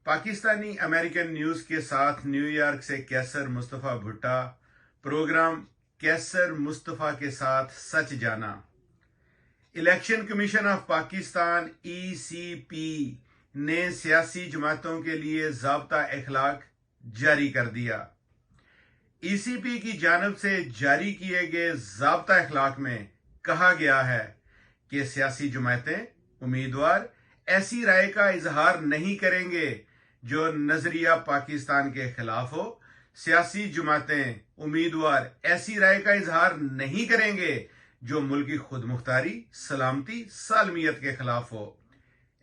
Pakistani American news के साथ New York से कैसर मुस्तफ़ा भुट्टा। प्रोग्राम कैसर मुस्तफ़ा के साथ सच जाना। Election commission of Pakistan (ECP) ने सियासी जमातों के लिए ज़ाब्ता अखलाक जारी कर दिया। ECP की जानिब से जारी किए गए ज़ाब्ता अखलाक में कहा गया है कि सियासी जमातें उम्मीदवार ऐसी राय का इजहार नहीं करेंगे जो नजरिया पाकिस्तान के खिलाफ हो। सियासी जमातें उम्मीदवार ऐसी राय का इजहार नहीं करेंगे जो मुल्की खुद मुख्तारी, सलामती, सालमियत के खिलाफ हो।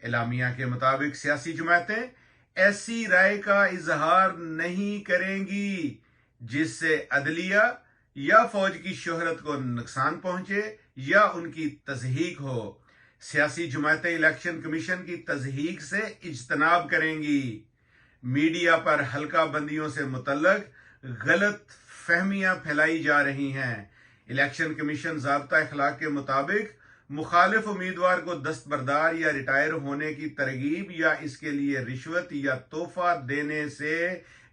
एलामिया के मुताबिक सियासी जमातें ऐसी राय का इजहार नहीं करेंगी जिससे अदलिया या फौज की शोहरत को नुकसान पहुंचे या उनकी तज़हीक हो। सियासी जमातें इलेक्शन कमीशन की तज़हीक से इज्तनाब करेंगी। मीडिया पर हल्का बंदियों से मुतल्लक गलत फहमियां फैलाई जा रही हैं। इलेक्शन कमीशन ज़ाब्ता अखलाक के मुताबिक मुखालिफ उम्मीदवार को दस्तबरदार या रिटायर होने की तरगीब या इसके लिए रिश्वत या तोहफा देने से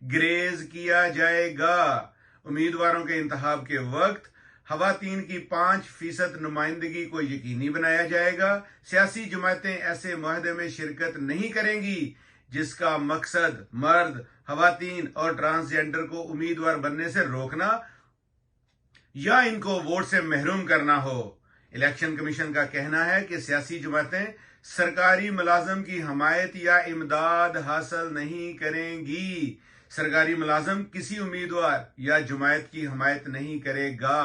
ग्रेज किया जाएगा। उम्मीदवारों के इंतखाब के वक्त खवातीन की 5% नुमाइंदगी को यकीनी बनाया जाएगा। सियासी जमातें ऐसे मुआहदे में शिरकत नहीं करेंगी जिसका मकसद मर्द, खवातीन और ट्रांसजेंडर को उम्मीदवार बनने से रोकना या इनको वोट से महरूम करना हो। इलेक्शन कमीशन का कहना है कि सियासी जमातें सरकारी मुलाजम की हमायत या इमदाद हासिल नहीं करेंगी। सरकारी मुलाजम किसी उम्मीदवार या जमायत की हमायत नहीं करेगा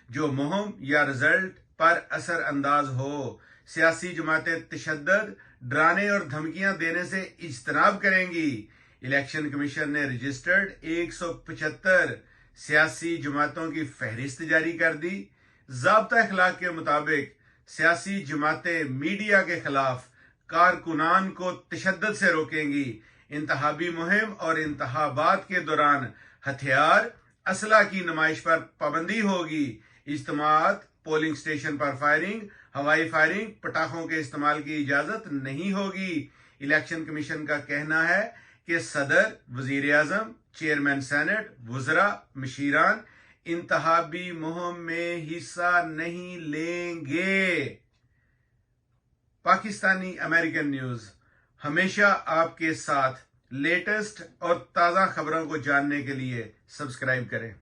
जो मुहिम या रिजल्ट पर असर अंदाज हो। सियासी जमातें तशद्दुद, डराने और धमकियां देने से इज्तनाब करेंगी। इलेक्शन कमीशन ने रजिस्टर्ड 175 सियासी जमातों की फहरिस्त जारी कर दी। ज़ाब्ता अखलाक के मुताबिक सियासी जमातें मीडिया के खिलाफ कारकुनान को तशद्दुद से रोकेंगी। इंतखाबी मुहिम और इंतखाबात के दौरान हथियार, असला की नुमाइश पर पाबंदी होगी। इज्तिमात, पोलिंग स्टेशन पर फायरिंग, हवाई फायरिंग, पटाखों के इस्तेमाल की इजाजत नहीं होगी। इलेक्शन कमीशन का कहना है कि सदर, वजीर आजम, चेयरमैन सेनेट, वुज़रा, मशीरान इंतखाबी मुहिम में हिस्सा नहीं लेंगे। पाकिस्तानी अमेरिकन न्यूज हमेशा आपके साथ। लेटेस्ट और ताज़ा खबरों को जानने के लिए सब्सक्राइब करें।